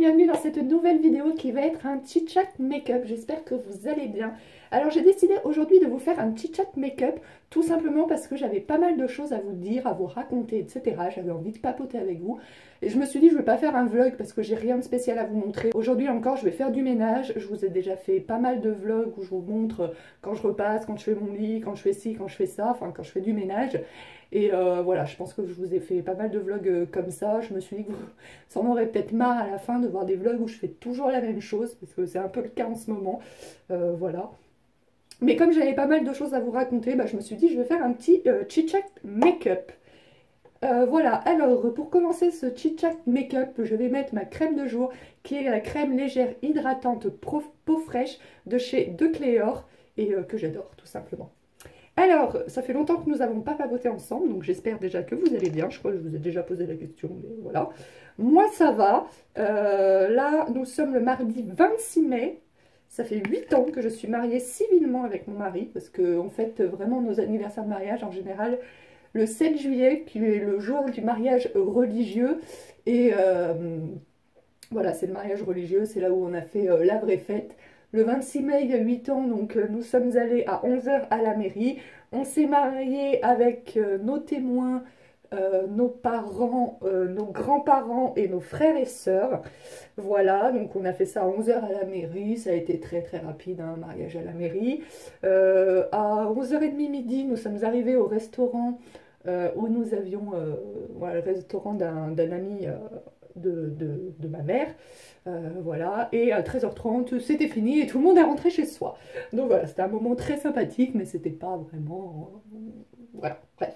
bienvenue dans cette nouvelle vidéo qui va être un chit-chat make-up. J'espère que vous allez bien. Alors j'ai décidé aujourd'hui de vous faire un chit-chat make-up tout simplement parce que j'avais pas mal de choses à vous dire, à vous raconter, etc. J'avais envie de papoter avec vous et je me suis dit je vais pas faire un vlog parce que j'ai rien de spécial à vous montrer. Aujourd'hui encore je vais faire du ménage. Je vous ai déjà fait pas mal de vlogs où je vous montre quand je repasse, quand je fais mon lit, quand je fais ci, quand je fais ça, enfin quand je fais du ménage. Et voilà, je pense que je vous ai fait pas mal de vlogs comme ça. Je me suis dit que vous en aurez peut-être marre à la fin de voir des vlogs où je fais toujours la même chose, parce que c'est un peu le cas en ce moment. Voilà. Mais comme j'avais pas mal de choses à vous raconter, bah, je me suis dit je vais faire un petit chit-chat make-up. Voilà, alors pour commencer ce chit-chat make-up, je vais mettre ma crème de jour, qui est la crème légère hydratante peau fraîche de chez De Cléor, et que j'adore tout simplement. Alors, ça fait longtemps que nous n'avons pas papoté ensemble, donc j'espère déjà que vous allez bien. Je crois que je vous ai déjà posé la question, mais voilà. Moi, ça va. Là, nous sommes le mardi 26 mai. Ça fait 8 ans que je suis mariée civilement avec mon mari, parce qu'on fête vraiment nos anniversaires de mariage en général le 7 juillet, qui est le jour du mariage religieux. Et voilà, c'est le mariage religieux, c'est là où on a fait la vraie fête. Le 26 mai, il y a 8 ans, donc nous sommes allés à 11 h à la mairie. On s'est mariés avec nos témoins, nos parents, nos grands-parents et nos frères et sœurs. Voilà, donc on a fait ça à 11 h à la mairie. Ça a été très très rapide, un mariage à la mairie. À 11h30 midi, nous sommes arrivés au restaurant où nous avions voilà, le restaurant d'un ami de ma mère. Voilà, et à 13h30 c'était fini et tout le monde est rentré chez soi. Donc voilà, c'était un moment très sympathique, mais c'était pas vraiment voilà, bref.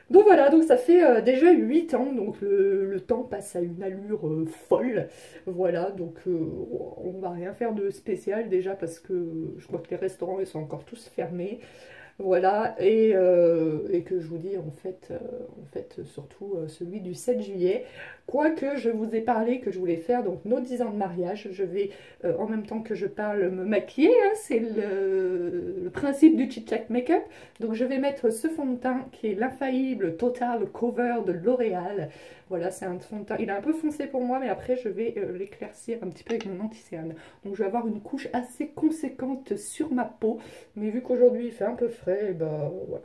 Donc voilà, donc ça fait déjà 8 ans, donc le temps passe à une allure folle. Voilà, donc on va rien faire de spécial déjà parce que je crois que les restaurants ils sont encore tous fermés. Voilà, et que je vous dis en fait surtout celui du 7 juillet. Quoique je vous ai parlé que je voulais faire donc nos 10 ans de mariage, je vais en même temps que je parle me maquiller, hein, c'est le principe du chit-chat make-up. Donc je vais mettre ce fond de teint qui est l'infaillible Total Cover de L'Oréal. Voilà, c'est un fond de teint, il est un peu foncé pour moi, mais après je vais l'éclaircir un petit peu avec mon anti-cerne. Donc je vais avoir une couche assez conséquente sur ma peau, mais vu qu'aujourd'hui il fait un peu frais, et bah voilà,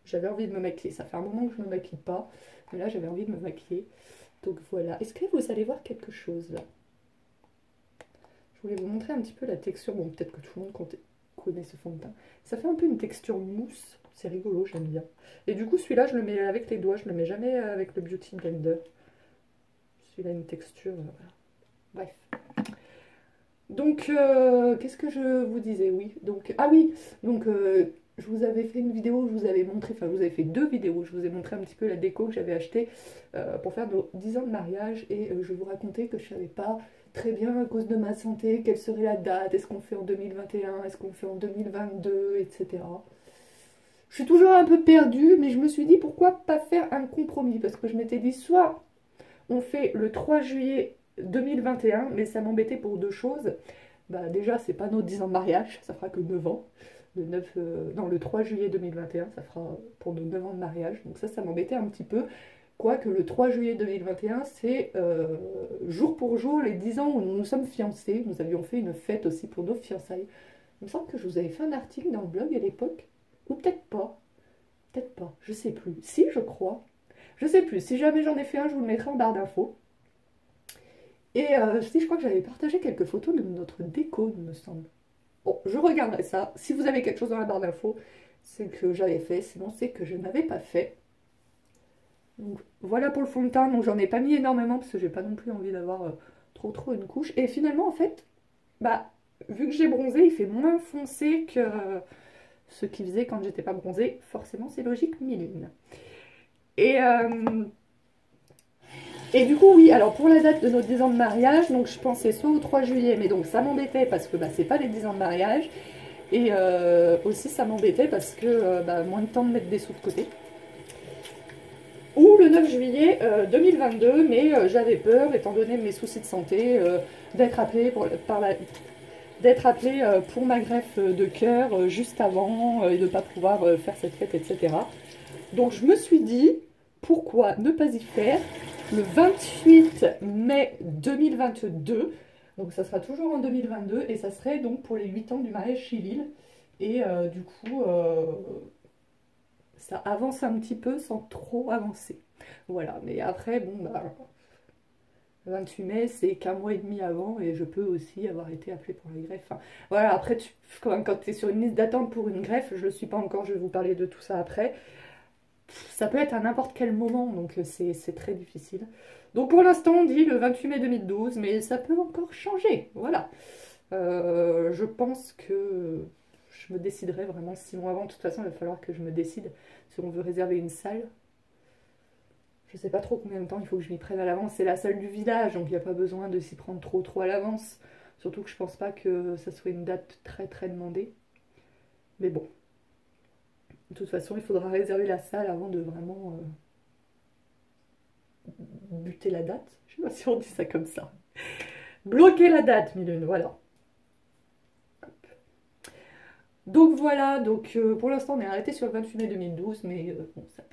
j'avais envie de me maquiller. Ça fait un moment que je ne me maquille pas, mais là j'avais envie de me maquiller. Donc voilà, est-ce que vous allez voir quelque chose là? Je voulais vous montrer un petit peu la texture, bon peut-être que tout le monde connaît ce fond de teint. Ça fait un peu une texture mousse, c'est rigolo, j'aime bien. Et du coup celui-là je le mets avec les doigts, je le mets jamais avec le Beauty Blender. Celui-là a une texture, voilà. Bref. Donc, qu'est-ce que je vous disais? Oui, donc, ah oui, donc je vous avais fait une vidéo où je vous avais montré, enfin, je vous avais fait 2 vidéos où je vous ai montré un petit peu la déco que j'avais achetée pour faire nos 10 ans de mariage. Et je vous racontais que je ne savais pas très bien à cause de ma santé quelle serait la date, est-ce qu'on fait en 2021, est-ce qu'on fait en 2022, etc. Je suis toujours un peu perdue, mais je me suis dit pourquoi pas faire un compromis, parce que je m'étais dit soit on fait le 3 juillet 2021, mais ça m'embêtait pour 2 choses. Bah, déjà, c'est pas nos 10 ans de mariage, ça fera que 9 ans. Le 3 juillet 2021, ça fera pour nos 9 ans de mariage. Donc ça m'embêtait un petit peu. Quoique le 3 juillet 2021, c'est jour pour jour les 10 ans où nous nous sommes fiancés. Nous avions fait une fête aussi pour nos fiançailles. Il me semble que je vous avais fait un article dans le blog à l'époque. Ou peut-être pas. Peut-être pas, je sais plus. Si, je crois. Je sais plus. Si jamais j'en ai fait un, je vous le mettrai en barre d'infos. Et si, je crois que j'avais partagé quelques photos de notre déco, il me semble. Bon, je regarderai ça. Si vous avez quelque chose dans la barre d'infos, c'est que j'avais fait. Sinon, c'est que je n'avais pas fait. Donc, voilà pour le fond de teint. Donc, j'en ai pas mis énormément parce que j'ai pas non plus envie d'avoir trop une couche. Et finalement, en fait, bah, vu que j'ai bronzé, il fait moins foncé que ce qu'il faisait quand j'étais pas bronzée. Forcément, c'est logique, Miline. Et du coup, oui, alors pour la date de nos 10 ans de mariage, donc je pensais soit au 3 juillet, mais donc ça m'embêtait parce que bah, c'est pas les 10 ans de mariage. Et aussi ça m'embêtait parce que bah, moins de temps de mettre des sous de côté. Ou le 9 juillet 2022, mais j'avais peur, étant donné mes soucis de santé, d'être appelée pour ma greffe de cœur juste avant et de ne pas pouvoir faire cette fête, etc. Donc je me suis dit, pourquoi ne pas y faire le 28 mai 2022. Donc ça sera toujours en 2022 et ça serait donc pour les 8 ans du mariage civil. Et du coup, ça avance un petit peu sans trop avancer. Voilà, mais après, bon, bah, le 28 mai, c'est qu'un mois et demi avant et je peux aussi avoir été appelée pour la greffe. Enfin, voilà, après, quand tu es sur une liste d'attente pour une greffe, je ne le suis pas encore, je vais vous parler de tout ça après. Ça peut être à n'importe quel moment, donc c'est très difficile. Donc pour l'instant, on dit le 28 mai 2012, mais ça peut encore changer, voilà. Je pense que je me déciderai vraiment 6 mois avant. De toute façon, il va falloir que je me décide si on veut réserver une salle. Je sais pas trop combien de temps il faut que je m'y prenne à l'avance. C'est la salle du village, donc il n'y a pas besoin de s'y prendre trop à l'avance. Surtout que je pense pas que ça soit une date très demandée. Mais bon, de toute façon, il faudra réserver la salle avant de vraiment buter la date. Je sais pas si on dit ça comme ça. Bloquer la date, Milune, voilà. Donc voilà, donc pour l'instant on est arrêté sur le 28 mai 2012, mais bon, ça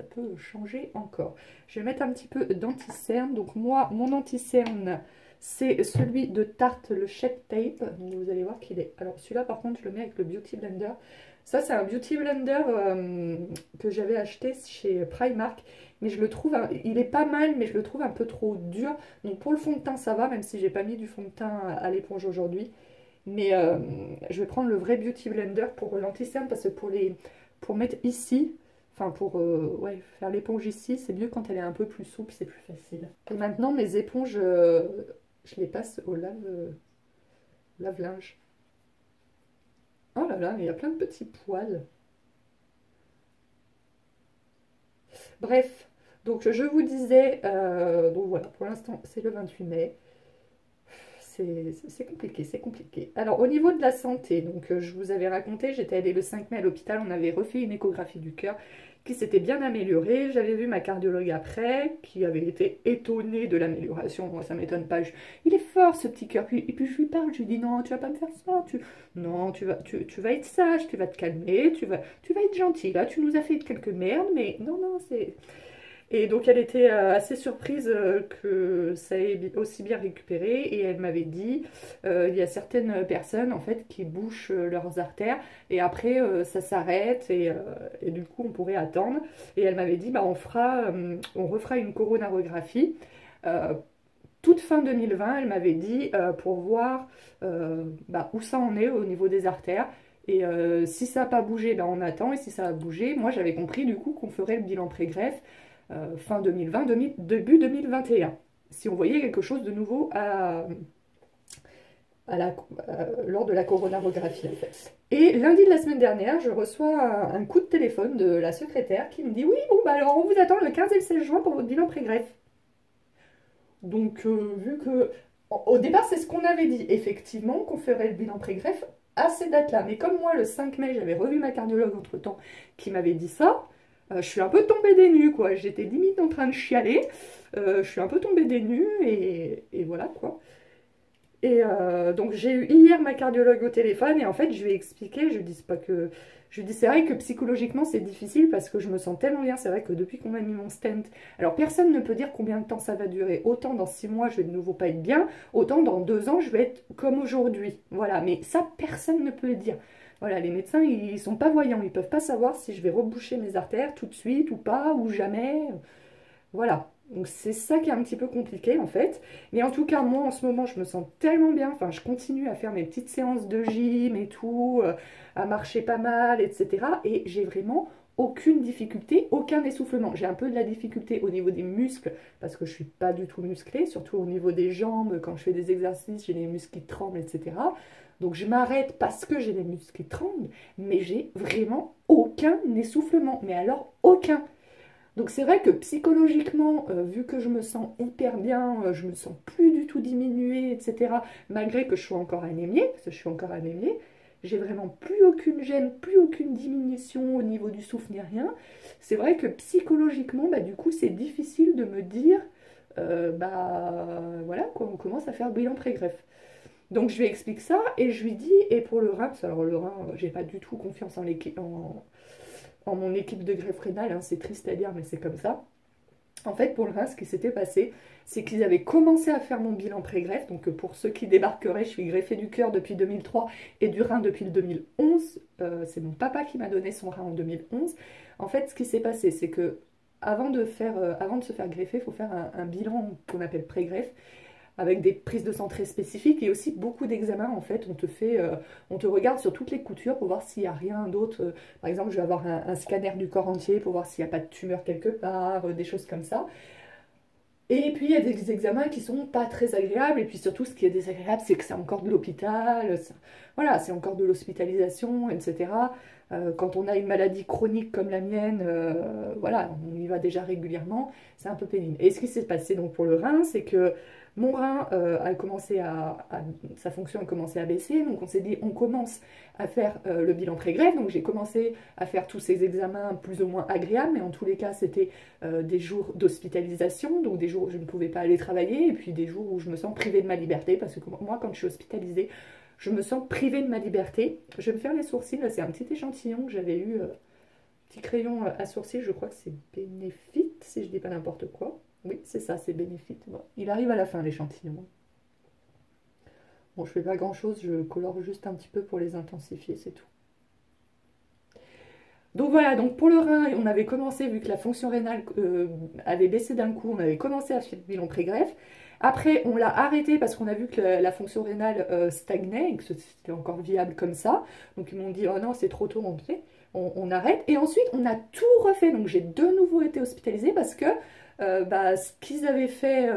peut changer encore. Je vais mettre un petit peu d'anti-cerne. Donc moi, mon anti-cerne, c'est celui de Tarte, le Shape Tape. Donc vous allez voir qu'il est... Alors celui-là par contre, je le mets avec le Beauty Blender. Ça c'est un Beauty Blender que j'avais acheté chez Primark. Mais je le trouve, il est pas mal, mais je le trouve un peu trop dur. Donc pour le fond de teint ça va, même si j'ai pas mis du fond de teint à l'éponge aujourd'hui. Mais je vais prendre le vrai Beauty Blender pour l'anti-cerne parce que pour mettre ici, enfin pour ouais, faire l'éponge ici, c'est mieux quand elle est un peu plus souple, c'est plus facile. Et maintenant mes éponges, je les passe au lave-linge. Oh là là, mais il y a plein de petits poils. Bref, donc je vous disais, donc voilà, pour l'instant c'est le 28 mai. C'est compliqué, c'est compliqué. Alors, au niveau de la santé, donc je vous avais raconté, j'étais allée le 5 mai à l'hôpital, on avait refait une échographie du cœur qui s'était bien améliorée. J'avais vu ma cardiologue après, qui avait été étonnée de l'amélioration. Moi, ça m'étonne pas. Il est fort, ce petit cœur. Et puis, je lui parle, je lui dis, non, tu vas pas me faire ça. Non, tu vas être sage, tu vas te calmer, tu vas être gentil. Là, tu nous as fait quelques merdes, mais non, non, c'est... Et donc elle était assez surprise que ça ait aussi bien récupéré et elle m'avait dit il y a certaines personnes en fait qui bouchent leurs artères et après ça s'arrête et du coup on pourrait attendre et elle m'avait dit bah on refera une coronarographie toute fin 2020 elle m'avait dit pour voir bah, où ça en est au niveau des artères et si ça n'a pas bougé ben on attend et si ça a bougé moi j'avais compris du coup qu'on ferait le bilan pré-greffe fin 2020, début 2021. Si on voyait quelque chose de nouveau lors de la coronarographie en fait. Et lundi de la semaine dernière, je reçois un coup de téléphone de la secrétaire qui me dit « Oui, bon, bah alors on vous attend le 15 et le 16 juin pour votre bilan pré-greffe. » Donc, vu que... Au départ, c'est ce qu'on avait dit, effectivement, qu'on ferait le bilan pré-greffe à ces dates-là. Mais comme moi, le 5 mai, j'avais revu ma cardiologue entre-temps qui m'avait dit ça, je suis un peu tombée des nues, quoi. J'étais limite en train de chialer. Je suis un peu tombée des nues et voilà, quoi. Et donc j'ai eu hier ma cardiologue au téléphone et en fait je lui ai expliqué, je lui dis pas que... Je lui dis c'est vrai que psychologiquement c'est difficile parce que je me sens tellement bien, c'est vrai que depuis qu'on m'a mis mon stent, alors personne ne peut dire combien de temps ça va durer, autant dans 6 mois je vais de nouveau pas être bien, autant dans 2 ans je vais être comme aujourd'hui, voilà, mais ça personne ne peut le dire. Voilà, les médecins ils sont pas voyants, ils peuvent pas savoir si je vais reboucher mes artères tout de suite ou pas, ou jamais, voilà. Donc c'est ça qui est un petit peu compliqué en fait. Mais en tout cas, moi en ce moment, je me sens tellement bien. Enfin, je continue à faire mes petites séances de gym et tout, à marcher pas mal, etc. Et j'ai vraiment aucune difficulté, aucun essoufflement. J'ai un peu de la difficulté au niveau des muscles parce que je suis pas du tout musclée, surtout au niveau des jambes. Quand je fais des exercices, j'ai les muscles qui tremblent, etc. Donc je m'arrête parce que j'ai les muscles qui tremblent, mais j'ai vraiment aucun essoufflement. Mais alors aucun. Donc c'est vrai que psychologiquement, vu que je me sens hyper bien, je me sens plus du tout diminuée, etc. Malgré que je sois encore anémiée, parce que je suis encore anémiée, j'ai vraiment plus aucune gêne, plus aucune diminution au niveau du souffle ni rien. C'est vrai que psychologiquement, bah, du coup c'est difficile de me dire, bah voilà, quoi, on commence à faire bilan pré-greffe. Donc je lui explique ça et je lui dis, et pour le rein, parce que alors le rein, j'ai pas du tout confiance en mon équipe de greffe rénale, hein, c'est triste à dire, mais c'est comme ça. En fait, pour le rein, ce qui s'était passé, c'est qu'ils avaient commencé à faire mon bilan pré-greffe. Donc, pour ceux qui débarqueraient, je suis greffée du cœur depuis 2003 et du rein depuis le 2011. C'est mon papa qui m'a donné son rein en 2011. En fait, ce qui s'est passé, c'est que avant de se faire greffer, il faut faire un bilan qu'on appelle pré-greffe, avec des prises de sang très spécifiques et aussi beaucoup d'examens. En fait, on te regarde sur toutes les coutures pour voir s'il n'y a rien d'autre. Par exemple, je vais avoir un scanner du corps entier pour voir s'il n'y a pas de tumeur quelque part, des choses comme ça. Et puis il y a des examens qui sont pas très agréables, et puis surtout ce qui est désagréable, c'est que c'est encore de l'hôpital, voilà, c'est encore de l'hospitalisation, etc. Quand on a une maladie chronique comme la mienne, voilà, on y va déjà régulièrement, c'est un peu pénible. Et ce qui s'est passé donc pour le rein, c'est que mon rein sa fonction a commencé à baisser, donc on s'est dit on commence à faire le bilan pré-greffe, donc j'ai commencé à faire tous ces examens plus ou moins agréables, mais en tous les cas c'était des jours d'hospitalisation, donc des jours où je ne pouvais pas aller travailler, et puis des jours où je me sens privée de ma liberté, parce que moi quand je suis hospitalisée, je me sens privée de ma liberté. Je vais me faire les sourcils, là c'est un petit échantillon que j'avais eu, petit crayon à sourcils, je crois que c'est Benefit, si je dis pas n'importe quoi. Oui, c'est ça, c'est Benefit. Bon, il arrive à la fin l'échantillon. Bon, je fais pas grand chose, je colore juste un petit peu pour les intensifier, c'est tout. Donc voilà, donc pour le rein, on avait commencé, vu que la fonction rénale avait baissé d'un coup, on avait commencé à faire le bilan pré-greffe. Après, on l'a arrêté parce qu'on a vu que la fonction rénale stagnait et que c'était encore viable comme ça. Donc ils m'ont dit, oh non, c'est trop tôt, on arrête. Et ensuite, on a tout refait. Donc j'ai de nouveau été hospitalisée parce que ce qu'ils avaient fait,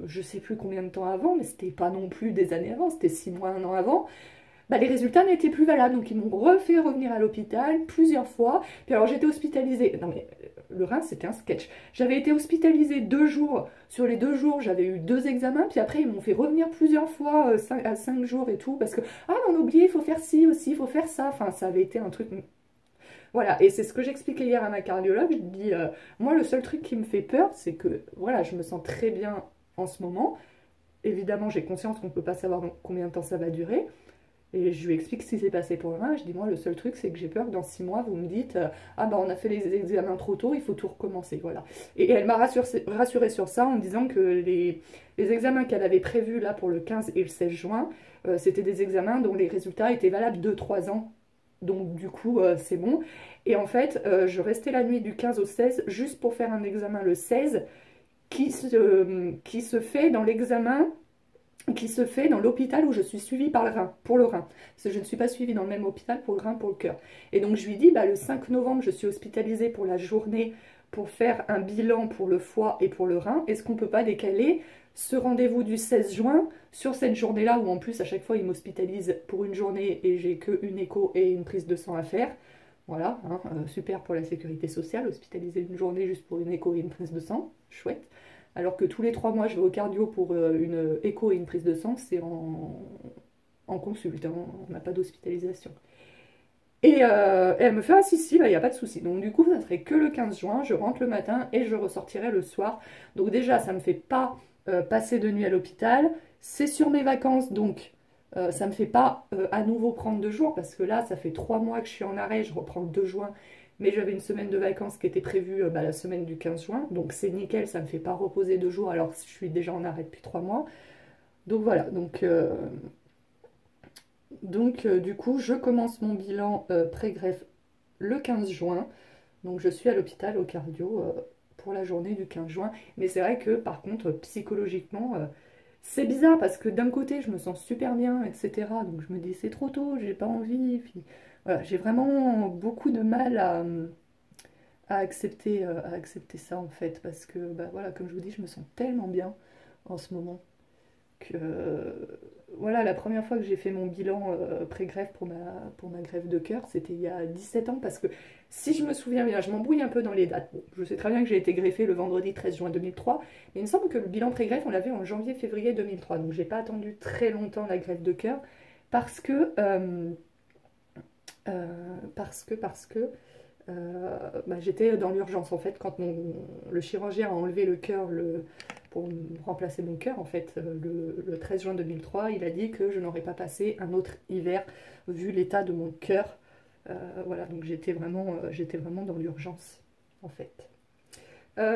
je sais plus combien de temps avant, mais c'était pas non plus des années avant, c'était 6 mois, 1 an avant. Les résultats n'étaient plus valables, donc ils m'ont refait revenir à l'hôpital plusieurs fois. Puis alors j'étais hospitalisée, non mais le rein c'était un sketch. J'avais été hospitalisée 2 jours, sur les 2 jours j'avais eu 2 examens, puis après ils m'ont fait revenir plusieurs fois, à 5 jours et tout, parce que, ah non, on a oublié, il faut faire ci aussi, il faut faire ça, enfin ça avait été un truc... Voilà, et c'est ce que j'expliquais hier à ma cardiologue, je dis, moi le seul truc qui me fait peur, c'est que, voilà, je me sens très bien en ce moment, évidemment j'ai conscience qu'on ne peut pas savoir combien de temps ça va durer, et je lui explique ce qui s'est passé pour le rein. Je dis, moi, le seul truc, c'est que j'ai peur que dans 6 mois, vous me dites, ah bah on a fait les examens trop tôt, il faut tout recommencer. Voilà. Et elle m'a rassurée sur ça en me disant que les examens qu'elle avait prévus là pour le 15 et le 16 juin, c'était des examens dont les résultats étaient valables 2-3 ans. Donc du coup, c'est bon. Et en fait, je restais la nuit du 15 au 16 juste pour faire un examen le 16 qui se fait dans l'examen qui se fait dans l'hôpital où je suis suivie par le rein, pour le rein. Parce que je ne suis pas suivie dans le même hôpital pour le rein, pour le cœur. Et donc je lui dis, le 5 novembre, je suis hospitalisée pour la journée pour faire un bilan pour le foie et pour le rein. Est-ce qu'on ne peut pas décaler ce rendez-vous du 16 juin sur cette journée-là, où en plus à chaque fois ils m'hospitalisent pour une journée et j'ai qu'une écho et une prise de sang à faire. Voilà, hein, super pour la sécurité sociale, hospitaliser une journée juste pour une écho et une prise de sang, chouette. Alors que tous les 3 mois, je vais au cardio pour une écho et une prise de sang, c'est en consulte, hein, on n'a pas d'hospitalisation. Et elle me fait, ah si, si, il n'y a pas de souci. Donc du coup, ça serait que le 15 juin, je rentre le matin et je ressortirai le soir. Donc déjà, ça ne me fait pas passer de nuit à l'hôpital. C'est sur mes vacances, donc ça ne me fait pas à nouveau prendre 2 jours, parce que là, ça fait 3 mois que je suis en arrêt, je reprends le 2 juin. Mais j'avais une semaine de vacances qui était prévue la semaine du 15 juin. Donc c'est nickel, ça ne me fait pas reposer 2 jours alors que je suis déjà en arrêt depuis 3 mois. Donc voilà, du coup, je commence mon bilan pré-greffe le 15 juin. Donc je suis à l'hôpital au cardio pour la journée du 15 juin. Mais c'est vrai que par contre, psychologiquement, c'est bizarre parce que d'un côté, je me sens super bien, etc. Donc je me dis, c'est trop tôt, j'ai pas envie. Puis voilà, j'ai vraiment beaucoup de mal à accepter ça en fait. Parce que, voilà, comme je vous dis, je me sens tellement bien en ce moment que voilà, la première fois que j'ai fait mon bilan pré-greffe pour ma greffe de cœur, c'était il y a 17 ans, parce que si je me souviens bien, je m'embrouille un peu dans les dates. Bon, je sais très bien que j'ai été greffée le vendredi 13 juin 2003, mais il me semble que le bilan pré-greffe, on l'avait en janvier-février 2003, donc j'ai pas attendu très longtemps la greffe de cœur, parce que j'étais dans l'urgence en fait quand le chirurgien a enlevé le cœur pour remplacer mon cœur en fait le 13 juin 2003, il a dit que je n'aurais pas passé un autre hiver vu l'état de mon cœur. Voilà, donc j'étais vraiment dans l'urgence en fait.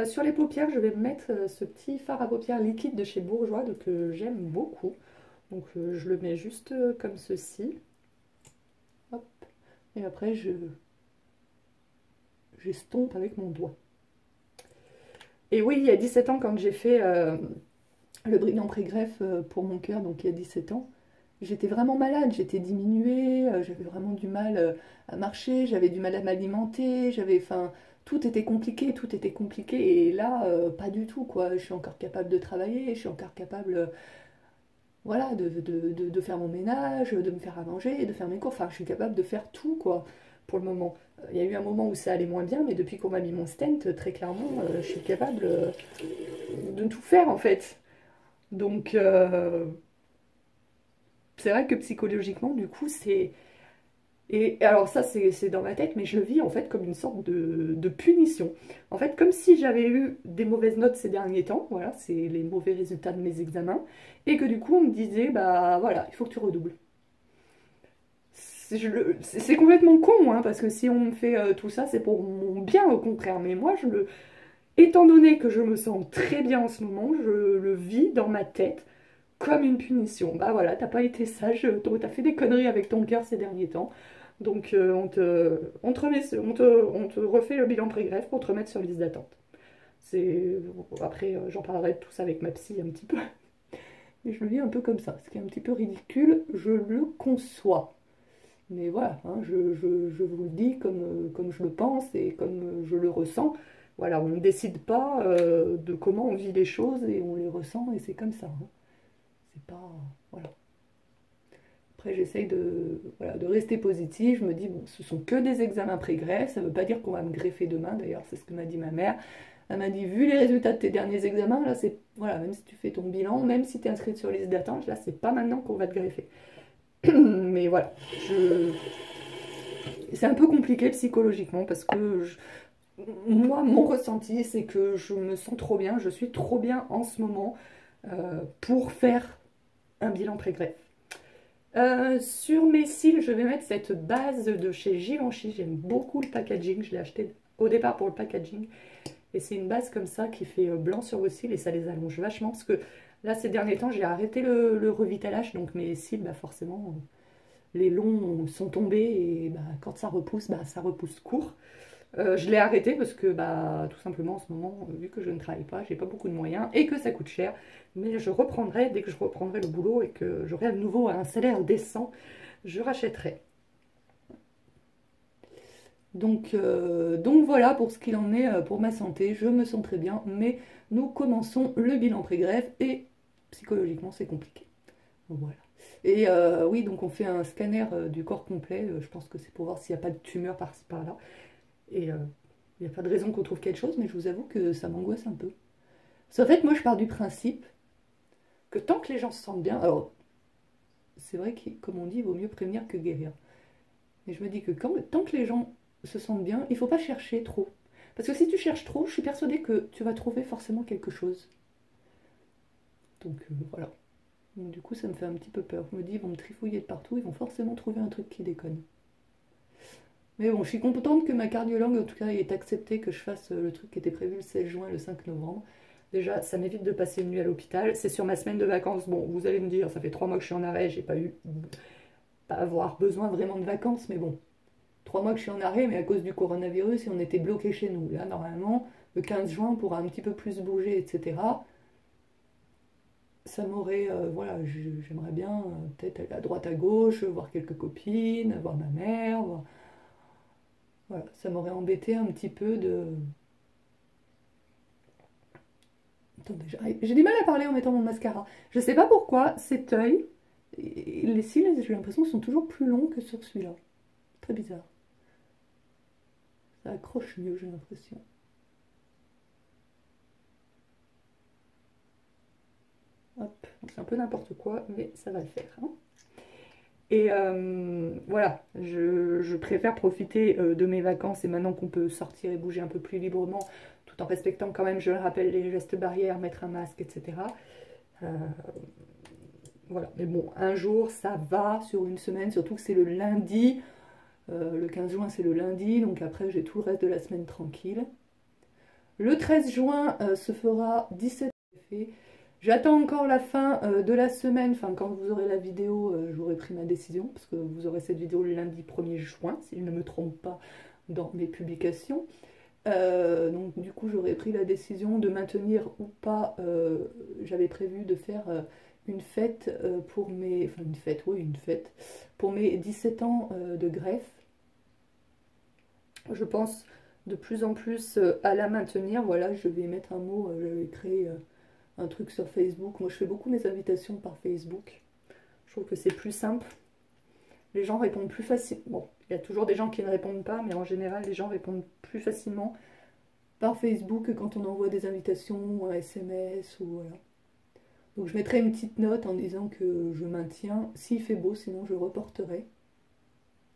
Sur les paupières, je vais mettre ce petit fard à paupières liquide de chez Bourjois que j'aime beaucoup. Donc je le mets juste comme ceci. Hop. Et après j'estompe avec mon doigt. Et oui, il y a 17 ans, quand j'ai fait le brillant pré-greffe pour mon cœur, donc il y a 17 ans, j'étais vraiment malade, j'étais diminuée, j'avais vraiment du mal à marcher, j'avais du mal à m'alimenter, enfin, tout était compliqué, tout était compliqué. Et là, pas du tout, quoi. Je suis encore capable de travailler, je suis encore capable, voilà, de faire mon ménage, de me faire à manger, de faire mes cours. Enfin, je suis capable de faire tout, quoi, pour le moment. Il y a eu un moment où ça allait moins bien, mais depuis qu'on m'a mis mon stent, très clairement, je suis capable de tout faire, en fait. Donc, c'est vrai que psychologiquement, du coup, c'est... Et alors ça, c'est dans ma tête, mais je le vis en fait comme une sorte de punition. En fait, comme si j'avais eu des mauvaises notes ces derniers temps, voilà, c'est les mauvais résultats de mes examens, et que du coup, on me disait, bah voilà, il faut que tu redoubles. C'est complètement con, hein, parce que si on me fait tout ça, c'est pour mon bien, au contraire. Mais moi, étant donné que je me sens très bien en ce moment, je le vis dans ma tête comme une punition. Bah voilà, t'as pas été sage, t'as fait des conneries avec ton cœur ces derniers temps. Donc on te refait le bilan pré-greffe pour te remettre sur liste d'attente. Après, j'en parlerai de tout ça avec ma psy un petit peu. Mais je le vis un peu comme ça. Ce qui est un petit peu ridicule, je le conçois. Mais voilà, hein, je vous le dis comme je le pense et comme je le ressens. Voilà, on ne décide pas de comment on vit les choses et on les ressent et c'est comme ça, hein. C'est pas... Voilà. Après, j'essaye voilà, de rester positive. Je me dis, bon, ce sont que des examens pré-greffe. Ça ne veut pas dire qu'on va me greffer demain. D'ailleurs, c'est ce que m'a dit ma mère. Elle m'a dit, vu les résultats de tes derniers examens, là, c'est... Voilà, même si tu fais ton bilan, même si tu es inscrite sur liste d'attente, là, c'est pas maintenant qu'on va te greffer. Mais voilà, c'est un peu compliqué psychologiquement parce que moi, mon ressenti, c'est que je me sens trop bien. Je suis trop bien en ce moment pour faire un bilan pré-greffe. Sur mes cils, je vais mettre cette base de chez Givenchy. J'aime beaucoup le packaging. Je l'ai acheté au départ pour le packaging. Et c'est une base comme ça qui fait blanc sur vos cils et ça les allonge vachement. Parce que là, ces derniers temps, j'ai arrêté le revitalage. Donc mes cils, bah, forcément, les longs sont tombés. Et bah, quand ça repousse court. Je l'ai arrêté parce que bah, tout simplement en ce moment, vu que je ne travaille pas, j'ai pas beaucoup de moyens et que ça coûte cher. Mais je reprendrai, dès que je reprendrai le boulot et que j'aurai à nouveau un salaire décent, je rachèterai. Donc voilà pour ce qu'il en est pour ma santé. Je me sens très bien, mais nous commençons le bilan pré-greffe et psychologiquement c'est compliqué. Voilà. Et oui, donc on fait un scanner du corps complet. Je pense que c'est pour voir s'il n'y a pas de tumeur par-ci par-là. Et il n'y a pas de raison qu'on trouve quelque chose, mais je vous avoue que ça m'angoisse un peu. En fait, moi je pars du principe que tant que les gens se sentent bien, alors c'est vrai que comme on dit, il vaut mieux prévenir que guérir. Mais je me dis que tant que les gens se sentent bien, il ne faut pas chercher trop. Parce que si tu cherches trop, je suis persuadée que tu vas trouver forcément quelque chose. Donc voilà. Donc, du coup, ça me fait un petit peu peur. Je me dis, ils vont me trifouiller de partout, ils vont forcément trouver un truc qui déconne. Mais bon, je suis contente que ma cardiologue, en tout cas, ait accepté que je fasse le truc qui était prévu le 16 juin, le 5 novembre. Déjà, ça m'évite de passer une nuit à l'hôpital. C'est sur ma semaine de vacances. Bon, vous allez me dire, ça fait 3 mois que je suis en arrêt, j'ai pas avoir besoin vraiment de vacances, mais bon, 3 mois que je suis en arrêt, mais à cause du coronavirus, et on était bloqué chez nous. Là, normalement, le 15 juin, on pourra un petit peu plus bouger, etc. Ça m'aurait, voilà, j'aimerais bien peut-être aller à droite à gauche, voir quelques copines, voir ma mère, voilà, ça m'aurait embêté un petit peu de... Attendez, j'ai du mal à parler en mettant mon mascara. Je sais pas pourquoi, cet œil, les cils, j'ai l'impression, sont toujours plus longs que sur celui-là. Très bizarre. Ça accroche mieux, j'ai l'impression. Hop, c'est un peu n'importe quoi, mais ça va le faire, hein. Et voilà, je préfère profiter de mes vacances et maintenant qu'on peut sortir et bouger un peu plus librement, tout en respectant quand même, je le rappelle, les gestes barrières, mettre un masque, etc. Voilà, mais bon, un jour, ça va sur une semaine, surtout que c'est le lundi. Le 15 juin, c'est le lundi, donc après, j'ai tout le reste de la semaine tranquille. Le 13 juin se fera 17 effets. J'attends encore la fin de la semaine, enfin quand vous aurez la vidéo, j'aurai pris ma décision, parce que vous aurez cette vidéo le lundi 1er juin, si je ne me trompe pas dans mes publications. Donc du coup j'aurais pris la décision de maintenir ou pas, j'avais prévu de faire une fête pour mes... Enfin une fête, oui une fête, pour mes 17 ans de greffe. Je pense de plus en plus à la maintenir, voilà, je vais mettre un mot, j'avais créé un truc sur Facebook. Moi je fais beaucoup mes invitations par Facebook, je trouve que c'est plus simple. Les gens répondent plus facilement. Bon, il y a toujours des gens qui ne répondent pas, mais en général les gens répondent plus facilement par Facebook quand on envoie des invitations ou un SMS ou voilà. Donc je mettrai une petite note en disant que je maintiens, s'il fait beau, sinon je reporterai.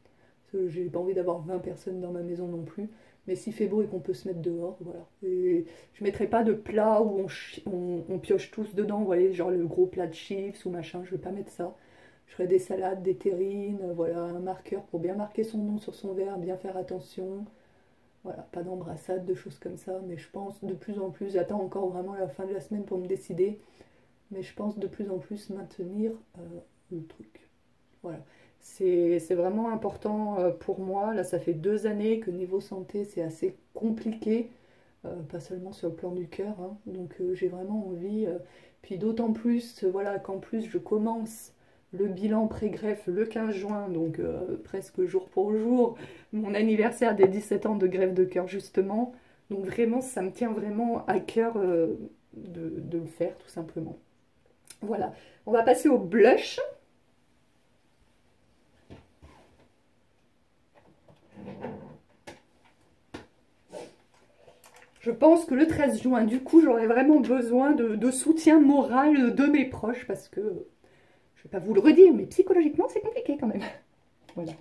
Parce que j'ai pas envie d'avoir 20 personnes dans ma maison non plus. Mais s'il fait beau et qu'on peut se mettre dehors, voilà. Et je mettrai pas de plat où on pioche tous dedans, vous voyez, genre le gros plat de chips ou machin, je vais pas mettre ça. Je ferai des salades, des terrines, voilà, un marqueur pour bien marquer son nom sur son verre, bien faire attention. Voilà, pas d'embrassade, de choses comme ça, mais je pense de plus en plus, j'attends encore vraiment la fin de la semaine pour me décider, mais je pense de plus en plus maintenir le truc. Voilà, c'est vraiment important pour moi. Là, ça fait 2 années que niveau santé, c'est assez compliqué, pas seulement sur le plan du cœur, hein. Donc j'ai vraiment envie, puis d'autant plus, voilà, qu'en plus je commence le bilan pré-greffe le 15 juin, donc presque jour pour jour, mon anniversaire des 17 ans de greffe de cœur justement. Donc vraiment, ça me tient vraiment à cœur de le faire tout simplement. Voilà, on va passer au blush. Je pense que le 13 juin, du coup, j'aurai vraiment besoin de soutien moral de mes proches parce que, je ne vais pas vous le redire, mais psychologiquement, c'est compliqué quand même. Voilà.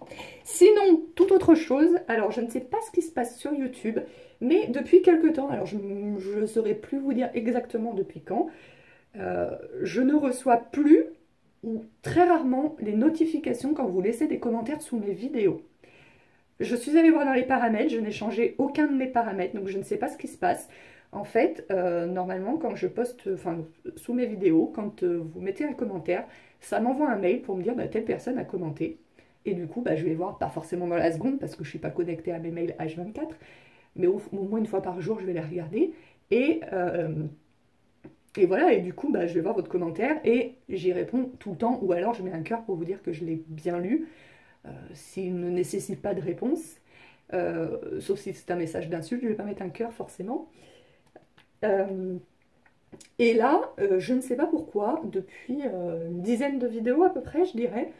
Sinon, toute autre chose, alors je ne sais pas ce qui se passe sur YouTube, mais depuis quelques temps, alors je ne saurais plus vous dire exactement depuis quand, je ne reçois plus ou très rarement les notifications quand vous laissez des commentaires sous mes vidéos. Je suis allée voir dans les paramètres, je n'ai changé aucun de mes paramètres, donc je ne sais pas ce qui se passe. En fait, normalement, quand je poste, enfin, sous mes vidéos, quand vous mettez un commentaire, ça m'envoie un mail pour me dire, bah, telle personne a commenté. Et du coup, bah, je vais voir, pas forcément dans la seconde, parce que je ne suis pas connectée à mes mails H24, mais au moins une fois par jour, je vais les regarder. Et voilà, et du coup, bah, je vais voir votre commentaire, et j'y réponds tout le temps, ou alors je mets un cœur pour vous dire que je l'ai bien lu. S'il ne nécessite pas de réponse, sauf si c'est un message d'insulte, je ne vais pas mettre un cœur forcément. Et là, je ne sais pas pourquoi, depuis une dizaine de vidéos à peu près, je dirais,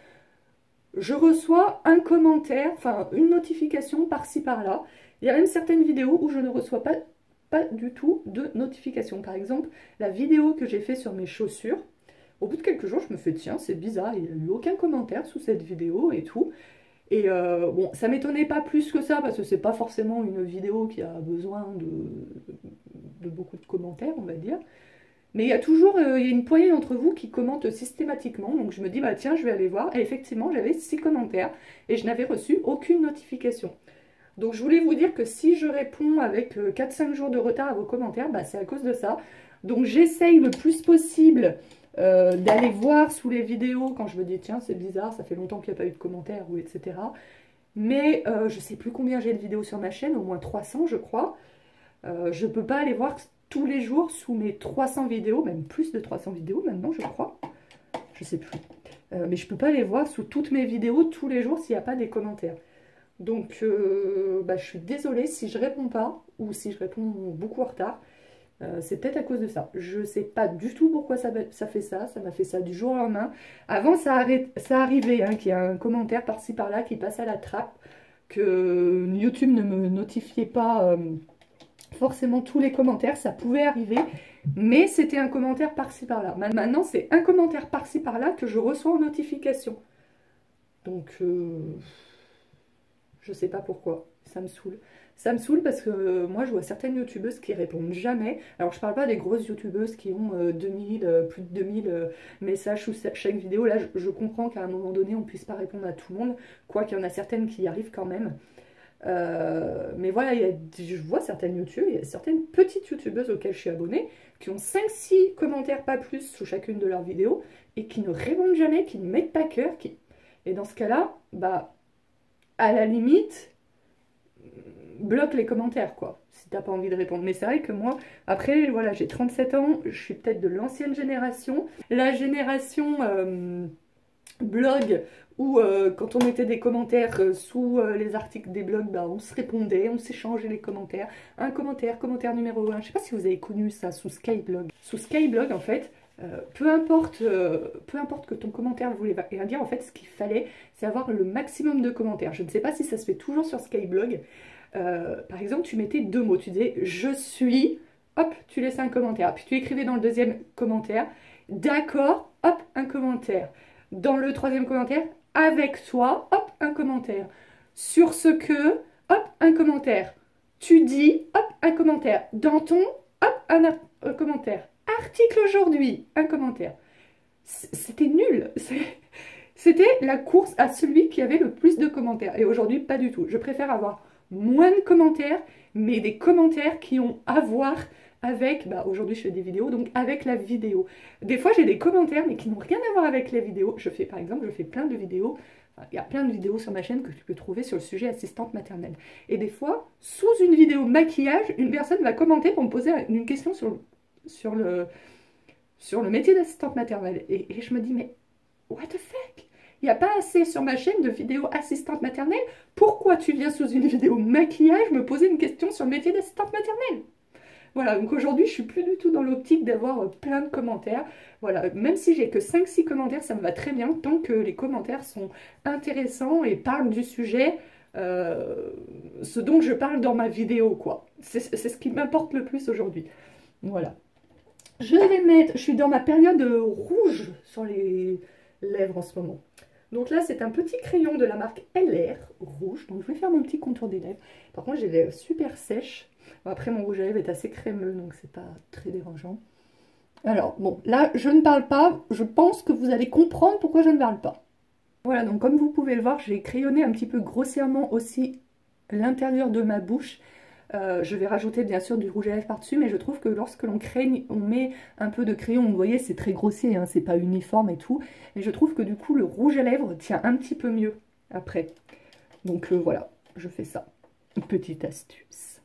je reçois un commentaire, enfin une notification par-ci par-là. Il y a même certaines vidéos où je ne reçois pas du tout de notification. Par exemple, la vidéo que j'ai fait sur mes chaussures, au bout de quelques jours, je me fais, tiens, c'est bizarre, il n'y a eu aucun commentaire sous cette vidéo et tout. Et bon, ça m'étonnait pas plus que ça, parce que c'est pas forcément une vidéo qui a besoin de beaucoup de commentaires, on va dire. Mais il y a toujours il y a une poignée d'entre vous qui commentent systématiquement, donc je me dis, bah tiens, je vais aller voir. Et effectivement, j'avais 6 commentaires, et je n'avais reçu aucune notification. Donc je voulais vous dire que si je réponds avec 4-5 jours de retard à vos commentaires, bah, c'est à cause de ça. Donc j'essaye le plus possible d'aller voir sous les vidéos quand je me dis tiens c'est bizarre, ça fait longtemps qu'il n'y a pas eu de commentaires ou etc. Mais je ne sais plus combien j'ai de vidéos sur ma chaîne, au moins 300 je crois. Je ne peux pas aller voir tous les jours sous mes 300 vidéos, même plus de 300 vidéos maintenant je crois. Je sais plus. Mais je ne peux pas aller voir sous toutes mes vidéos tous les jours s'il n'y a pas des commentaires. Donc bah, je suis désolée si je réponds pas ou si je réponds beaucoup en retard. C'est peut-être à cause de ça. Je ne sais pas du tout pourquoi ça fait ça. Ça m'a fait ça du jour au lendemain. Avant, ça arrivait hein, qu'il y a un commentaire par-ci par-là qui passe à la trappe, que YouTube ne me notifiait pas forcément tous les commentaires. Ça pouvait arriver, mais c'était un commentaire par-ci par-là. Maintenant, c'est un commentaire par-ci par-là que je reçois en notification. Donc, je sais pas pourquoi. Ça me saoule. Ça me saoule parce que moi je vois certaines youtubeuses qui répondent jamais. Alors je parle pas des grosses youtubeuses qui ont 2000, plus de 2000 messages sous chaque vidéo. Là je comprends qu'à un moment donné on puisse pas répondre à tout le monde. Quoiqu'il y en a certaines qui y arrivent quand même. Mais voilà, je vois certaines youtubeuses, il y a certaines petites youtubeuses auxquelles je suis abonnée qui ont 5-6 commentaires, pas plus, sous chacune de leurs vidéos et qui ne répondent jamais, qui ne mettent pas cœur. Et dans ce cas-là, bah, à la limite, bloque les commentaires, quoi, si t'as pas envie de répondre. Mais c'est vrai que moi, après, voilà, j'ai 37 ans, je suis peut-être de l'ancienne génération. La génération blog, où quand on mettait des commentaires sous les articles des blogs, bah, on se répondait, on s'échangeait les commentaires. Un commentaire, commentaire numéro 1. Je sais pas si vous avez connu ça sous Skyblog. Sous Skyblog, en fait, peu importe que ton commentaire voulait rien dire, en fait, ce qu'il fallait, c'est avoir le maximum de commentaires. Je ne sais pas si ça se fait toujours sur Skyblog. Par exemple, tu mettais 2 mots, tu disais je suis, hop, tu laissais un commentaire. Puis tu écrivais dans le deuxième commentaire, d'accord, hop, un commentaire. Dans le troisième commentaire, avec toi, hop, un commentaire. Sur ce que, hop, un commentaire. Tu dis, hop, un commentaire. Dans ton, hop, un commentaire. Article aujourd'hui, un commentaire. C'était nul. C'était la course à celui qui avait le plus de commentaires. Et aujourd'hui, pas du tout. Je préfère avoir moins de commentaires, mais des commentaires qui ont à voir avec, bah aujourd'hui je fais des vidéos, donc avec la vidéo. Des fois j'ai des commentaires, mais qui n'ont rien à voir avec la vidéo. Je fais, par exemple, je fais plein de vidéos, il y a plein de vidéos sur ma chaîne que tu peux trouver sur le sujet assistante maternelle. Et des fois, sous une vidéo maquillage, une personne va commenter pour me poser une question sur le métier d'assistante maternelle. Et je me dis, mais what the fuck? Il n'y a pas assez sur ma chaîne de vidéos assistante maternelle. Pourquoi tu viens sous une vidéo maquillage me poser une question sur le métier d'assistante maternelle? Voilà, donc aujourd'hui, je suis plus du tout dans l'optique d'avoir plein de commentaires. Voilà, même si j'ai que 5-6 commentaires, ça me va très bien, tant que les commentaires sont intéressants et parlent du sujet, ce dont je parle dans ma vidéo, quoi. C'est ce qui m'importe le plus aujourd'hui. Voilà. Je vais mettre, je suis dans ma période rouge sur les lèvres en ce moment. Donc là, c'est un petit crayon de la marque LR, rouge. Donc je vais faire mon petit contour des lèvres. Par contre, j'ai les lèvres super sèches. Bon, après, mon rouge à lèvres est assez crémeux, donc c'est pas très dérangeant. Alors, bon, là, je ne parle pas. Je pense que vous allez comprendre pourquoi je ne parle pas. Voilà, donc comme vous pouvez le voir, j'ai crayonné un petit peu grossièrement aussi l'intérieur de ma bouche. Je vais rajouter bien sûr du rouge à lèvres par-dessus, mais je trouve que lorsque l'on craigne, on met un peu de crayon, vous voyez c'est très grossier, hein, c'est pas uniforme et tout, et je trouve que du coup le rouge à lèvres tient un petit peu mieux après. Donc voilà, je fais ça. Une petite astuce.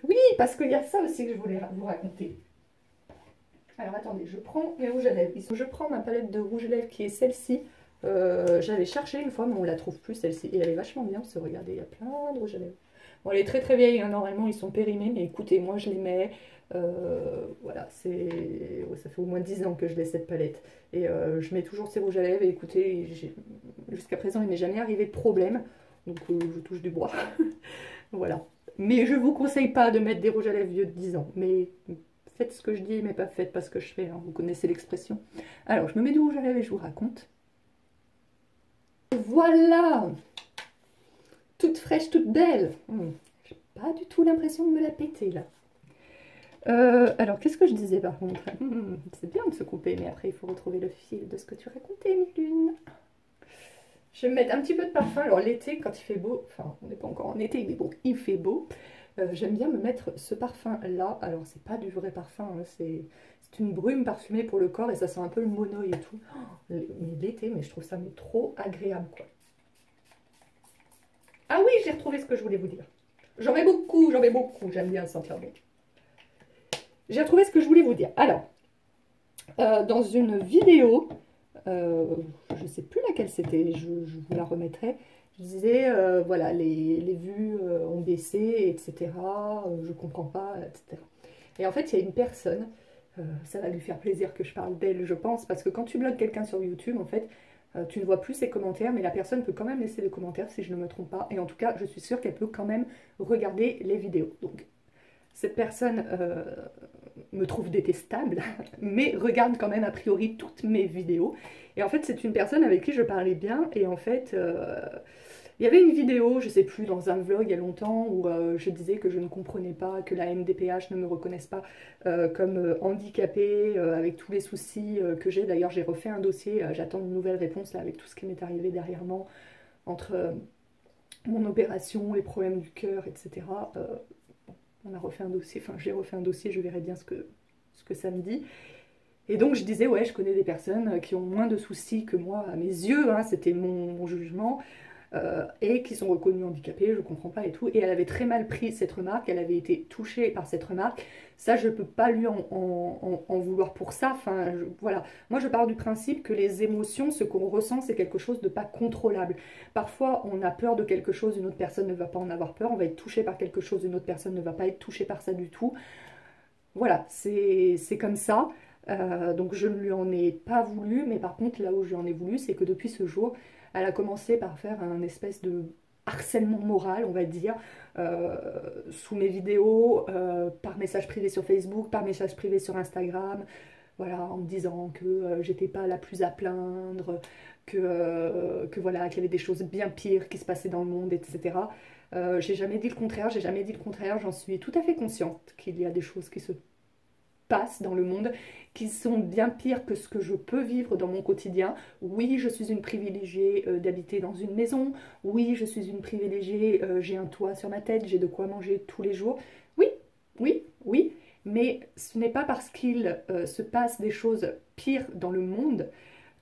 Oui, parce qu'il y a ça aussi que je voulais vous raconter. Alors attendez, je prends mes rouges à lèvres. Je prends ma palette de rouge à lèvres qui est celle-ci. J'avais cherché une fois, mais on la trouve plus celle-ci. Et elle est vachement bien, parce que regardez, il y a plein de rouge à lèvres. Bon, elle est très très vieille, hein, normalement ils sont périmés, mais écoutez, moi je les mets. Voilà, ouais, ça fait au moins 10 ans que je l'ai cette palette. Et je mets toujours ces rouges à lèvres. Et écoutez, jusqu'à présent il m'est jamais arrivé de problème. Donc je touche du bois. Voilà. Mais je vous conseille pas de mettre des rouges à lèvres vieux de 10 ans. Mais faites ce que je dis, mais pas faites pas ce que je fais. Hein. Vous connaissez l'expression. Alors, je me mets du rouge à lèvres et je vous raconte. Voilà! Toute fraîche, toute belle. J'ai pas du tout l'impression de me la péter là. Alors, qu'est-ce que je disais par contre? C'est bien de se couper, mais après il faut retrouver le fil de ce que tu racontais, Milune. Je vais me mettre un petit peu de parfum. Alors l'été, quand il fait beau, enfin on n'est pas encore en été, mais bon, il fait beau. J'aime bien me mettre ce parfum là. Alors c'est pas du vrai parfum, hein, c'est une brume parfumée pour le corps et ça sent un peu le monoï et tout. Mais l'été, mais je trouve ça trop agréable quoi. Ah oui, j'ai retrouvé ce que je voulais vous dire. J'en mets beaucoup, j'aime bien sentir bon. J'ai retrouvé ce que je voulais vous dire. Alors, dans une vidéo, je ne sais plus laquelle c'était, je vous la remettrai. Je disais, voilà, les vues ont baissé, etc. Je comprends pas, etc. Et en fait, il y a une personne, ça va lui faire plaisir que je parle d'elle, je pense, parce que quand tu bloques quelqu'un sur YouTube, en fait, tu ne vois plus ses commentaires, mais la personne peut quand même laisser des commentaires si je ne me trompe pas. Et en tout cas, je suis sûre qu'elle peut quand même regarder les vidéos. Donc, cette personne me trouve détestable, mais regarde quand même a priori toutes mes vidéos. Et en fait, c'est une personne avec qui je parlais bien. Et en fait, il y avait une vidéo, je sais plus, dans un vlog il y a longtemps, où je disais que je ne comprenais pas, que la MDPH ne me reconnaisse pas comme handicapée, avec tous les soucis que j'ai. D'ailleurs, j'ai refait un dossier, j'attends une nouvelle réponse là, avec tout ce qui m'est arrivé dernièrement, entre mon opération, les problèmes du cœur, etc. On a refait un dossier, enfin j'ai refait un dossier, je verrai bien ce que ça me dit. Et donc je disais, ouais, je connais des personnes qui ont moins de soucis que moi à mes yeux, hein, c'était mon jugement, et qui sont reconnues handicapées, je comprends pas et tout. Et elle avait très mal pris cette remarque, elle avait été touchée par cette remarque. Ça, je peux pas lui en vouloir pour ça. Enfin, voilà. Moi, je pars du principe que les émotions, ce qu'on ressent, c'est quelque chose de pas contrôlable. Parfois, on a peur de quelque chose, une autre personne ne va pas en avoir peur. On va être touché par quelque chose, une autre personne ne va pas être touchée par ça du tout. Voilà, c'est comme ça. Donc je ne lui en ai pas voulu, mais par contre là où je lui en ai voulu, c'est que depuis ce jour, elle a commencé par faire un espèce de harcèlement moral, on va dire, sous mes vidéos, par message privé sur Facebook, par message privé sur Instagram, voilà, en me disant que j'étais pas la plus à plaindre, que voilà, qu'il y avait des choses bien pires qui se passaient dans le monde, etc. J'ai jamais dit le contraire, j'ai jamais dit le contraire, j'en suis tout à fait consciente qu'il y a des choses qui se passent dans le monde qui sont bien pires que ce que je peux vivre dans mon quotidien. Oui, je suis une privilégiée d'habiter dans une maison. Oui, je suis une privilégiée, j'ai un toit sur ma tête, j'ai de quoi manger tous les jours. Oui, oui, oui. Mais ce n'est pas parce qu'il se passe des choses pires dans le monde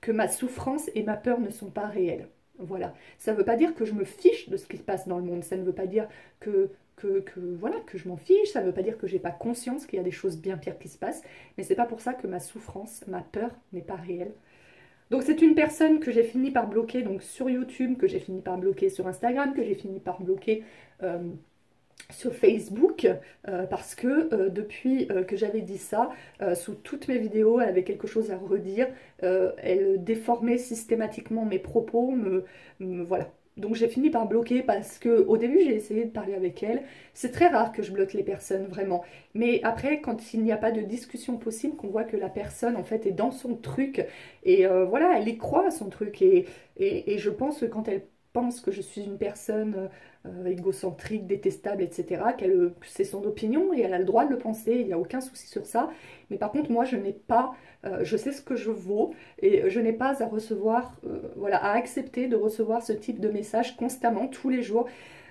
que ma souffrance et ma peur ne sont pas réelles. Voilà. Ça ne veut pas dire que je me fiche de ce qui se passe dans le monde. Ça ne veut pas dire voilà, que je m'en fiche. Ça ne veut pas dire que j'ai pas conscience qu'il y a des choses bien pires qui se passent. Mais c'est pas pour ça que ma souffrance, ma peur n'est pas réelle. Donc c'est une personne que j'ai fini par bloquer donc sur YouTube, que j'ai fini par bloquer sur Instagram, que j'ai fini par bloquer sur Facebook, parce que depuis que j'avais dit ça, sous toutes mes vidéos, elle avait quelque chose à redire, elle déformait systématiquement mes propos, voilà. Donc j'ai fini par bloquer parce que au début j'ai essayé de parler avec elle. C'est très rare que je bloque les personnes, vraiment. Mais après, quand il n'y a pas de discussion possible, qu'on voit que la personne en fait est dans son truc, et voilà, elle y croit à son truc. Et je pense que quand elle pense que je suis une personne égocentrique, détestable, etc., que c'est son opinion et elle a le droit de le penser, il n'y a aucun souci sur ça. Mais par contre, moi, je n'ai pas, je sais ce que je vaux et je n'ai pas à recevoir, voilà, à accepter de recevoir ce type de message constamment, tous les jours,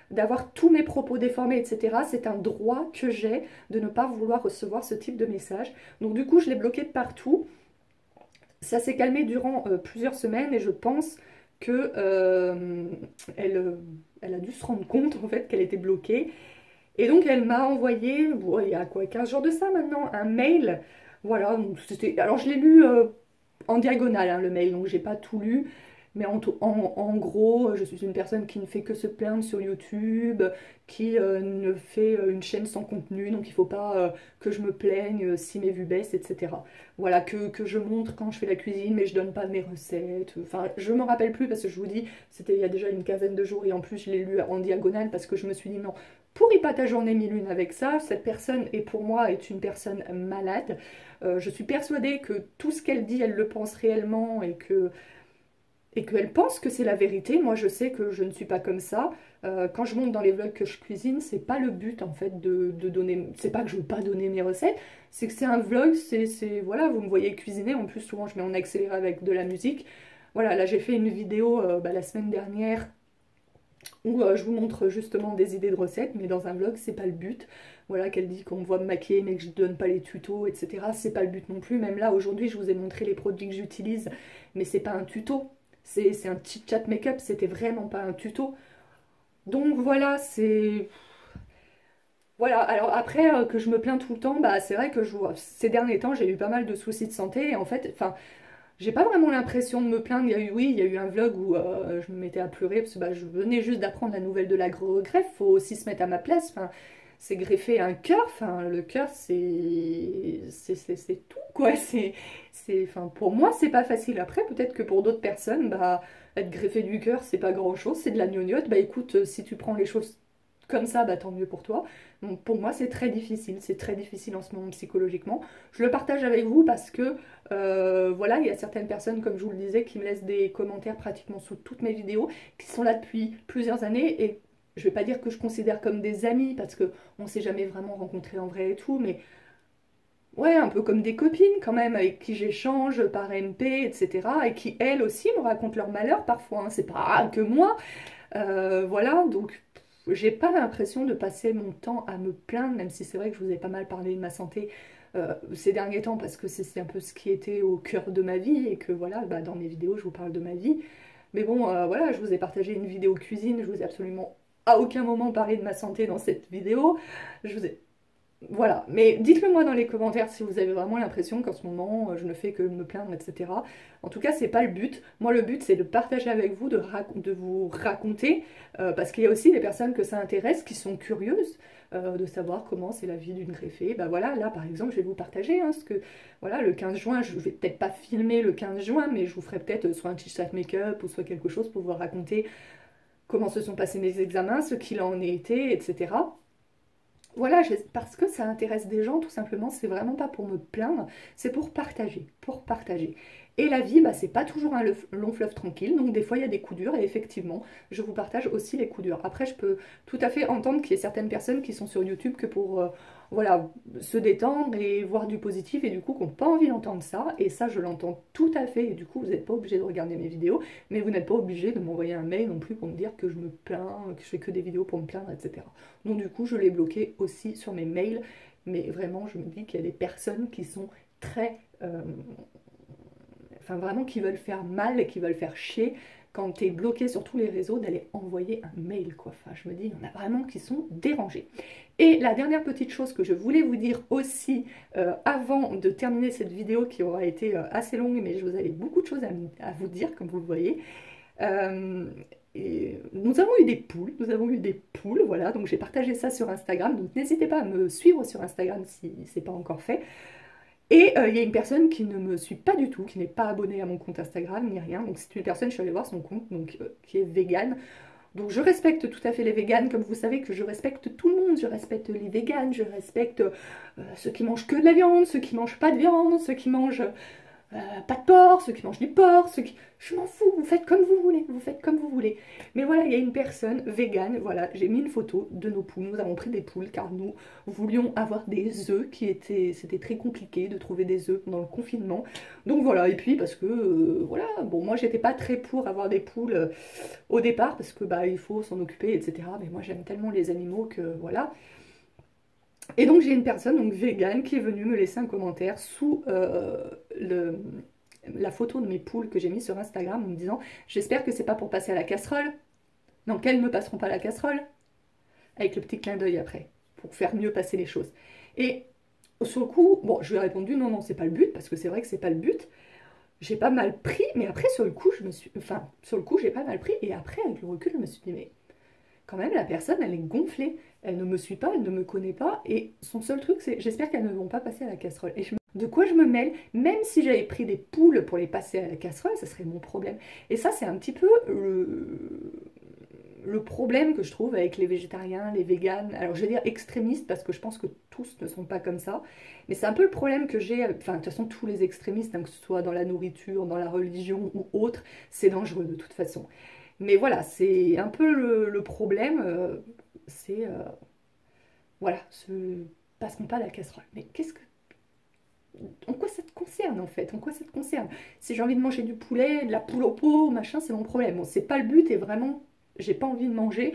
d'avoir tous mes propos déformés, etc. C'est un droit que j'ai de ne pas vouloir recevoir ce type de message. Donc du coup, je l'ai bloqué de partout. Ça s'est calmé durant plusieurs semaines et je pense que elle a dû se rendre compte en fait qu'elle était bloquée. Et donc elle m'a envoyé, bon, il y a quoi, 15 jours de ça maintenant, un mail. Voilà, donc alors je l'ai lu en diagonale, hein, le mail, donc j'ai pas tout lu. Mais en gros, je suis une personne qui ne fait que se plaindre sur YouTube, qui ne fait une chaîne sans contenu, donc il ne faut pas que je me plaigne si mes vues baissent, etc. Voilà, que je montre quand je fais la cuisine, mais je donne pas mes recettes. Enfin, je me rappelle plus parce que je vous dis, c'était il y a déjà une quinzaine de jours et en plus je l'ai lu en diagonale parce que je me suis dit non, pourris pas ta journée mille une avec ça, cette personne est pour moi est une personne malade. Je suis persuadée que tout ce qu'elle dit, elle le pense réellement et qu'elle pense que c'est la vérité. Moi, je sais que je ne suis pas comme ça. Quand je monte dans les vlogs que je cuisine, c'est pas le but en fait de donner. C'est pas que je veux pas donner mes recettes, c'est que c'est un vlog. Voilà, vous me voyez cuisiner. En plus, souvent, je mets en accéléré avec de la musique. Voilà, là, j'ai fait une vidéo la semaine dernière où je vous montre justement des idées de recettes, mais dans un vlog, c'est pas le but. Voilà, qu'elle dit qu'on me voit me maquiller, mais que je donne pas les tutos, etc. C'est pas le but non plus. Même là, aujourd'hui, je vous ai montré les produits que j'utilise, mais c'est pas un tuto. C'est un chit chat make-up, c'était vraiment pas un tuto. Donc voilà, c'est... Voilà, alors après que je me plains tout le temps, bah c'est vrai que ces derniers temps j'ai eu pas mal de soucis de santé et en fait, enfin, j'ai pas vraiment l'impression de me plaindre. Oui, il y a eu un vlog où je me mettais à pleurer parce que bah, je venais juste d'apprendre la nouvelle de la greffe, faut aussi se mettre à ma place, enfin, c'est greffer un cœur, enfin, le cœur c'est tout quoi, enfin, pour moi c'est pas facile. Après, peut-être que pour d'autres personnes, bah, être greffé du cœur c'est pas grand chose, c'est de la gnognotte, bah écoute, si tu prends les choses comme ça, bah tant mieux pour toi. Donc pour moi c'est très difficile en ce moment psychologiquement. Je le partage avec vous parce que voilà, il y a certaines personnes, comme je vous le disais, qui me laissent des commentaires pratiquement sous toutes mes vidéos, qui sont là depuis plusieurs années et je vais pas dire que je considère comme des amis parce que on s'est jamais vraiment rencontrés en vrai et tout, mais ouais, un peu comme des copines quand même, avec qui j'échange par MP, etc. Et qui, elles aussi, me racontent leur malheur parfois, hein. C'est pas que moi. Voilà, donc j'ai pas l'impression de passer mon temps à me plaindre, même si c'est vrai que je vous ai pas mal parlé de ma santé ces derniers temps, parce que c'est un peu ce qui était au cœur de ma vie, et que voilà, bah, dans mes vidéos, je vous parle de ma vie. Mais bon, voilà, je vous ai partagé une vidéo cuisine, je vous ai absolument à aucun moment parlé de ma santé dans cette vidéo. Je vous ai voilà, mais dites-le moi dans les commentaires si vous avez vraiment l'impression qu'en ce moment je ne fais que me plaindre, etc. En tout cas, c'est pas le but. Moi, le but c'est de partager avec vous, de vous raconter, parce qu'il y a aussi des personnes que ça intéresse, qui sont curieuses de savoir comment c'est la vie d'une greffée. Bah voilà, là par exemple, je vais vous partager, hein, ce que voilà, le 15 juin, je vais peut-être pas filmer le 15 juin, mais je vous ferai peut-être soit un petit chat make-up ou soit quelque chose pour vous raconter comment se sont passés mes examens, ce qu'il en a été, etc. Voilà, parce que ça intéresse des gens, tout simplement, c'est vraiment pas pour me plaindre, c'est pour partager, pour partager. Et la vie, bah, c'est pas toujours un long fleuve tranquille, donc des fois il y a des coups durs, et effectivement, je vous partage aussi les coups durs. Après, je peux tout à fait entendre qu'il y ait certaines personnes qui sont sur YouTube que pour, voilà, se détendre et voir du positif, et du coup, qui n'ont pas envie d'entendre ça, et ça, je l'entends tout à fait, et du coup, vous n'êtes pas obligé de regarder mes vidéos, mais vous n'êtes pas obligé de m'envoyer un mail non plus pour me dire que je me plains, que je fais que des vidéos pour me plaindre, etc. Donc du coup, je l'ai bloqué aussi sur mes mails, mais vraiment, je me dis qu'il y a des personnes qui sont très... enfin vraiment qui veulent faire mal et qui veulent faire chier quand tu es bloqué sur tous les réseaux d'aller envoyer un mail, quoi. Enfin, je me dis, il y en a vraiment qui sont dérangés. Et la dernière petite chose que je voulais vous dire aussi, avant de terminer cette vidéo qui aura été assez longue, mais je vous avais beaucoup de choses à vous dire, comme vous le voyez. Et nous avons eu des poules, voilà, donc j'ai partagé ça sur Instagram, donc n'hésitez pas à me suivre sur Instagram si c'est pas encore fait. Et il y a une personne qui ne me suit pas du tout, qui n'est pas abonnée à mon compte Instagram ni rien, donc c'est une personne, je suis allée voir son compte, donc qui est végane. Donc je respecte tout à fait les véganes, comme vous savez que je respecte tout le monde, je respecte les véganes, je respecte ceux qui mangent que de la viande, ceux qui mangent pas de viande, ceux qui mangent pas de porc, ceux qui mangent du porc, ceux qui... Je m'en fous, vous faites comme vous voulez, vous faites comme vous voulez. Mais voilà, il y a une personne végane, voilà, j'ai mis une photo de nos poules, nous avons pris des poules car nous voulions avoir des œufs qui étaient... C'était très compliqué de trouver des œufs pendant le confinement. Donc voilà, et puis parce que, voilà, bon, moi j'étais pas très pour avoir des poules au départ, parce que bah il faut s'en occuper, etc. Mais moi j'aime tellement les animaux que, voilà. Et donc j'ai une personne donc végane qui est venue me laisser un commentaire sous la photo de mes poules que j'ai mis sur Instagram en me disant j'espère que c'est pas pour passer à la casserole. Non, qu'elles ne passeront pas à la casserole. Avec le petit clin d'œil après, pour faire mieux passer les choses. Et sur le coup, bon, je lui ai répondu non, non, c'est pas le but, parce que c'est vrai que c'est pas le but. J'ai pas mal pris, mais après sur le coup, sur le coup, j'ai pas mal pris, et après, avec le recul, je me suis dit, mais quand même, la personne, elle est gonflée. Elle ne me suit pas, elle ne me connaît pas. Et son seul truc, c'est j'espère qu'elles ne vont pas passer à la casserole. Et de quoi je me mêle? Même si j'avais pris des poules pour les passer à la casserole, ça serait mon problème. Et ça, c'est un petit peu le problème que je trouve avec les végétariens, les véganes. Alors, je vais dire extrémistes parce que je pense que tous ne sont pas comme ça. Mais c'est un peu le problème que j'ai. Enfin, de toute façon, tous les extrémistes, hein, que ce soit dans la nourriture, dans la religion ou autre, c'est dangereux de toute façon. Mais voilà, c'est un peu le problème, c'est, voilà, ce passeront pas la casserole. Mais qu'est-ce que... En quoi ça te concerne en fait? En quoi ça te concerne? Si j'ai envie de manger du poulet, de la poule au pot, machin, c'est mon problème. Bon, c'est pas le but et vraiment, j'ai pas envie de manger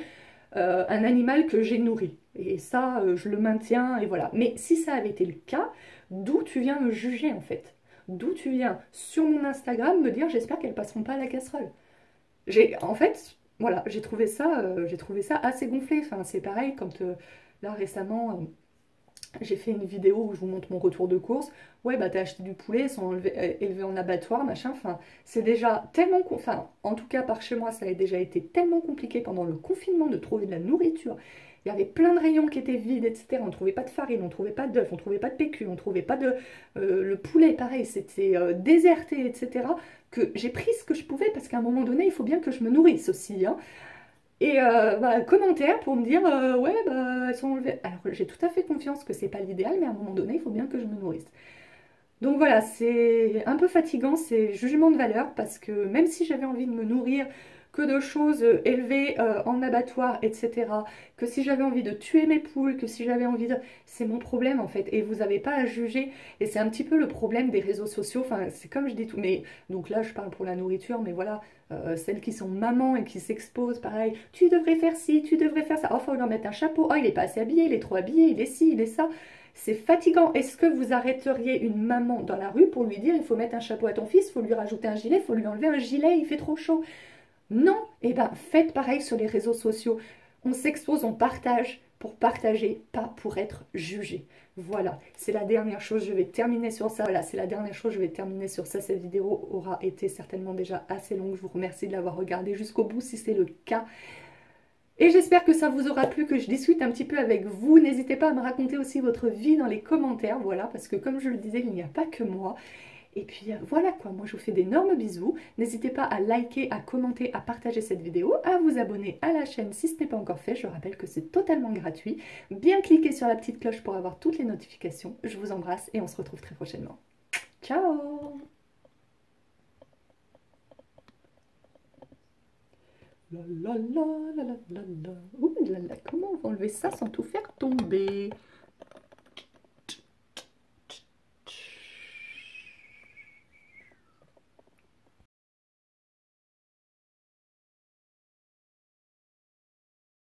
un animal que j'ai nourri. Et ça, je le maintiens et voilà. Mais si ça avait été le cas, d'où tu viens me juger en fait? D'où tu viens sur mon Instagram me dire j'espère qu'elles passeront pas à la casserole? En fait, voilà, j'ai trouvé ça assez gonflé. Enfin, c'est pareil quand là récemment, j'ai fait une vidéo où je vous montre mon retour de course. Ouais, bah t'as acheté du poulet, ils sont élevés en abattoir, machin. Enfin, c'est déjà tellement, enfin, en tout cas par chez moi, ça a déjà été tellement compliqué pendant le confinement de trouver de la nourriture. Il y avait plein de rayons qui étaient vides, etc. On ne trouvait pas de farine, on ne trouvait pas d'œufs, on ne trouvait pas de PQ, on ne trouvait pas de... le poulet, pareil, c'était déserté, etc. Que j'ai pris ce que je pouvais parce qu'à un moment donné, il faut bien que je me nourrisse aussi, hein. Et bah, commentaire pour me dire ouais, bah elles sont enlevées. Alors j'ai tout à fait confiance que c'est pas l'idéal, mais à un moment donné, il faut bien que je me nourrisse. Donc voilà, c'est un peu fatigant, c'est jugement de valeur, parce que même si j'avais envie de me nourrir que de choses élevées en abattoir, etc., que si j'avais envie de tuer mes poules, que si j'avais envie de... C'est mon problème en fait, et vous n'avez pas à juger, et c'est un petit peu le problème des réseaux sociaux, enfin c'est comme je dis tout, mais donc là je parle pour la nourriture, mais voilà, celles qui sont mamans et qui s'exposent, pareil, tu devrais faire ci, tu devrais faire ça, oh faut lui en mettre un chapeau, oh il est pas assez habillé, il est trop habillé, il est ci, il est ça. C'est fatigant. Est-ce que vous arrêteriez une maman dans la rue pour lui dire il faut mettre un chapeau à ton fils, il faut lui rajouter un gilet, il faut lui enlever un gilet, il fait trop chaud? Non, eh bien faites pareil sur les réseaux sociaux. On s'expose, on partage pour partager, pas pour être jugé. Voilà, c'est la dernière chose, je vais terminer sur ça. Voilà, c'est la dernière chose, je vais terminer sur ça. Cette vidéo aura été certainement déjà assez longue. Je vous remercie de l'avoir regardée jusqu'au bout si c'est le cas. Et j'espère que ça vous aura plu, que je discute un petit peu avec vous. N'hésitez pas à me raconter aussi votre vie dans les commentaires, voilà, parce que comme je le disais, il n'y a pas que moi. Et puis voilà quoi, moi je vous fais d'énormes bisous. N'hésitez pas à liker, à commenter, à partager cette vidéo, à vous abonner à la chaîne si ce n'est pas encore fait. Je rappelle que c'est totalement gratuit. Bien cliquer sur la petite cloche pour avoir toutes les notifications. Je vous embrasse et on se retrouve très prochainement. Ciao! La la la la la la la. Ouh là là, comment on va enlever ça sans tout faire tomber?